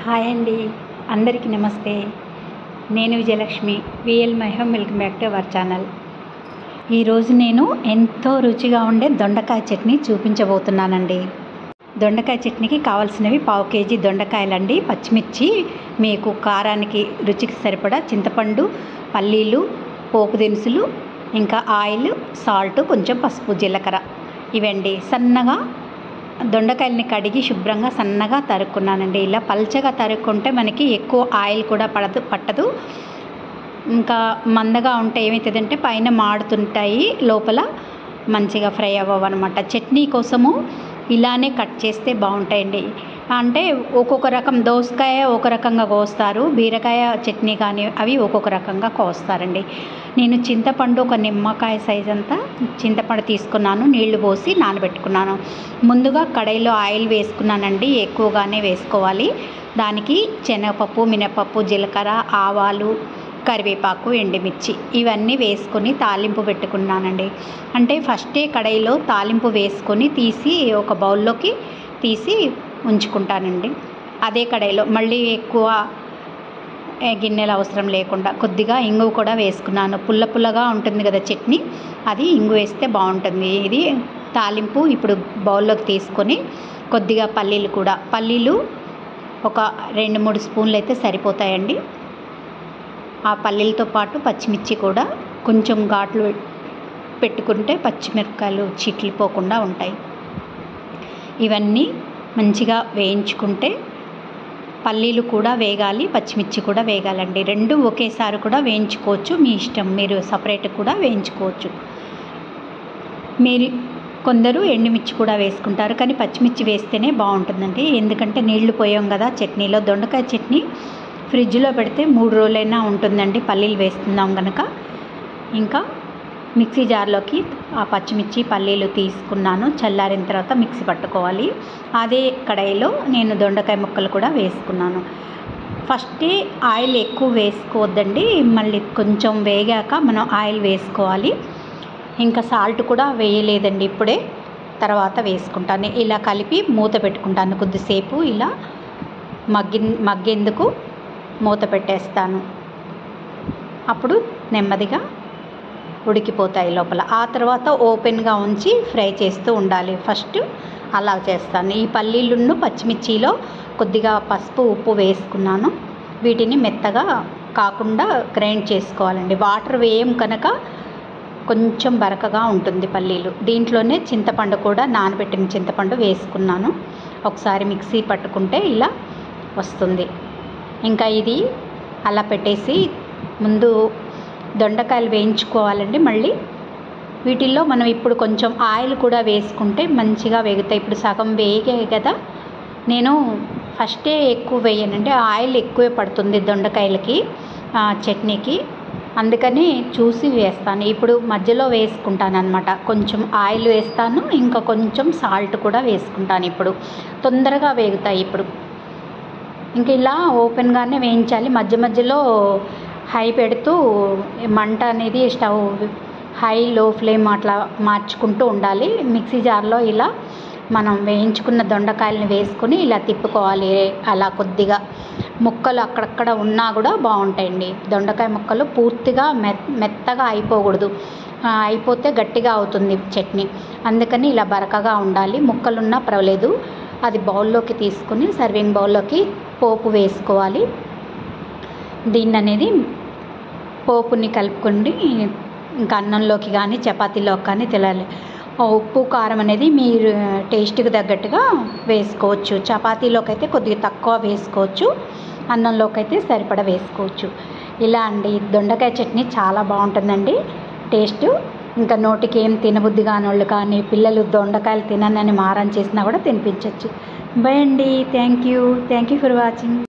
Hi అండి, అందరికీ నమస్తే. నేను Vijayalakshmi, VL my home. Welcome back to our channel. ఈరోజు నేను ఎంతో రుచిగా ఉండే దొండకాయ చట్నీ చూపించబోతున్నానండి. దొండకాయ చట్నీకి కావాల్సినవి 1/2 కేజీ దొండకాయలండి, పచ్చిమిర్చి, మీకు కారానికి రుచికి సరిపడా చింతపండు, పల్లీలు, పోపు దినుసులు, ఇంకా ఆయిల్, సాల్ట్, కొంచెం పసుపు, జీలకర్ర ఇవండి. సన్నగా దొండకాయలని కడిగి శుభ్రంగా సన్నగా తరుక్కున్నానండి. ఇలా పల్చగా తరుక్కుంటే మనకి ఎక్కువ ఆయిల్ కూడా పట్టదు. ఇంకా మందగా ఉంటే ఏమవుతుందంటే పైన మాడుతుంటాయి, లోపల మంచిగా ఫ్రై అవ్వవన్నమాట. చట్నీ కోసము ఇలానే కట్ చేస్తే బాగుంటాయండి. అంటే ఒక్కొక్క రకం, దోసకాయ ఒక రకంగా కోస్తారు, బీరకాయ చట్నీ కానీ అవి ఒక్కొక్క రకంగా కోస్తారండి. నేను చింతపండు ఒక నిమ్మకాయ సైజ్ అంతా చింతపండు తీసుకున్నాను, నీళ్లు పోసి నానబెట్టుకున్నాను. ముందుగా కడాయిలో ఆయిల్ వేసుకున్నానండి, ఎక్కువగానే వేసుకోవాలి. దానికి శనగపప్పు, మినపప్పు, జీలకర్ర, ఆవాలు, కరివేపాకు, ఎండుమిర్చి ఇవన్నీ వేసుకొని తాలింపు పెట్టుకున్నానండి. అంటే ఫస్టే కడాయిలో తాలింపు వేసుకొని తీసి ఒక బౌల్లోకి తీసి ఉంచుకుంటానండి. అదే కడాయిలో మళ్ళీ ఎక్కువ గిన్నెలు అవసరం లేకుండా కొద్దిగా ఇంగువ కూడా వేసుకున్నాను. పుల్లగా ఉంటుంది కదా చట్నీ, అది ఇంగు వేస్తే బాగుంటుంది. ఇది తాలింపు ఇప్పుడు బౌల్లోకి తీసుకొని కొద్దిగా పల్లీలు ఒక 2-3 స్పూన్లు అయితే సరిపోతాయండి. ఆ పల్లీలతో పాటు పచ్చిమిర్చి కూడా కొంచెం ఘాట్లు పెట్టుకుంటే పచ్చిమిరపకాయలు చిట్లిపోకుండా ఉంటాయి. ఇవన్నీ మంచిగా వేయించుకుంటే పల్లీలు కూడా వేగాలి, పచ్చిమిర్చి కూడా వేగాలండి. రెండు ఒకేసారి కూడా వేయించుకోవచ్చు, మీ ఇష్టం. మీరు సపరేట్ కూడా వేయించుకోవచ్చు. మీరు కొందరు ఎండుమిర్చి కూడా వేసుకుంటారు, కానీ పచ్చిమిర్చి వేస్తేనే బాగుంటుందండి. ఎందుకంటే నీళ్లు పోయాం కదా చట్నీలో. దొండకాయ చట్నీ ఫ్రిడ్జ్లో పెడితే 3 రోజులైనా ఉంటుందండి, పల్లీలు వేస్తున్నాం కనుక. ఇంకా మిక్సీ జార్లోకి ఆ పచ్చిమిర్చి, పల్లీలు తీసుకున్నాను. చల్లారిన తర్వాత మిక్సీ పట్టుకోవాలి. అదే కడాయిలో నేను దొండకాయ ముక్కలు కూడా వేసుకున్నాను. ఫస్టే ఆయిల్ ఎక్కువ వేసుకోవద్దండి, మళ్ళీ కొంచెం వేగాక మనం ఆయిల్ వేసుకోవాలి. ఇంకా సాల్ట్ కూడా వేయలేదండి, ఇప్పుడే తర్వాత వేసుకుంటాను. ఇలా కలిపి మూత పెట్టుకుంటాను కొద్దిసేపు. ఇలా మగ్గేందుకు మూత పెట్టేస్తాను. అప్పుడు నెమ్మదిగా ఉడికిపోతాయి లోపల. ఆ తర్వాత ఓపెన్గా ఉంచి ఫ్రై చేస్తూ ఉండాలి. ఫస్ట్ అలా చేస్తాను. ఈ పల్లీలును పచ్చిమిర్చిలో కొద్దిగా పసుపు, ఉప్పు వేసుకున్నాను. వీటిని మెత్తగా కాకుండా గ్రైండ్ చేసుకోవాలండి. వాటర్ వేయం కనుక కొంచెం బరకగా ఉంటుంది పల్లీలు. దీంట్లోనే చింతపండు కూడా, నానబెట్టిన చింతపండు వేసుకున్నాను. ఒకసారి మిక్సీ పట్టుకుంటే ఇలా వస్తుంది. ఇంకా ఇది అలా పెట్టేసి ముందు దొండకాయలు వేయించుకోవాలండి. మళ్ళీ వీటిల్లో మనం ఇప్పుడు కొంచెం ఆయిల్ కూడా వేసుకుంటే మంచిగా వేగుతాయి. ఇప్పుడు సగం వేగాయి కదా, నేను ఫస్టే ఎక్కువ వేయనండి, ఆయిల్ ఎక్కువే పడుతుంది దొండకాయలకి చట్నీకి, అందుకని చూసి వేస్తాను. ఇప్పుడు మధ్యలో వేసుకుంటాను అన్నమాట. కొంచెం ఆయిల్ వేస్తాను, ఇంకా కొంచెం సాల్ట్ కూడా వేసుకుంటాను. ఇప్పుడు తొందరగా వేగుతాయి. ఇప్పుడు ఇంక ఇలా ఓపెన్గానే వేయించాలి. మధ్యలో హై పెడుతూ మంట అనేది స్టవ్ హై, లో ఫ్లేమ్ అట్లా మార్చుకుంటూ ఉండాలి. మిక్సీ జార్లో ఇలా మనం వేయించుకున్న దొండకాయలని వేసుకొని ఇలా తిప్పుకోవాలి. అలా కొద్దిగా ముక్కలు అక్కడక్కడ ఉన్నా కూడా బాగుంటాయండి. దొండకాయ ముక్కలు పూర్తిగా మెత్తగా అయిపోకూడదు, అయిపోతే గట్టిగా అవుతుంది చట్నీ. అందుకని ఇలా బరకగా ఉండాలి. ముక్కలున్నా పర్వాలేదు. అది బౌల్లోకి తీసుకుని సర్వింగ్ బౌల్లోకి పోపు వేసుకోవాలి. దీన్ని అనేది పోపుని కలుపుకొని ఇంకా అన్నంలోకి కానీ చపాతీలోకి కానీ తినాలి. ఉప్పు, కారం అనేది మీరు టేస్ట్కి తగ్గట్టుగా వేసుకోవచ్చు. చపాతీలోకి అయితే కొద్దిగా తక్కువ వేసుకోవచ్చు, అన్నంలోకి అయితే సరిపడా వేసుకోవచ్చు. ఇలా అండి దొండకాయ చట్నీ చాలా బాగుంటుందండి టేస్ట్. ఇంకా నోటికి ఏం తినబుద్ధి కానోళ్ళు కానీ, పిల్లలు దొండకాయలు తిననని మారం చేసినా కూడా తినిపించవచ్చు. బై అండి. Thank you for watching.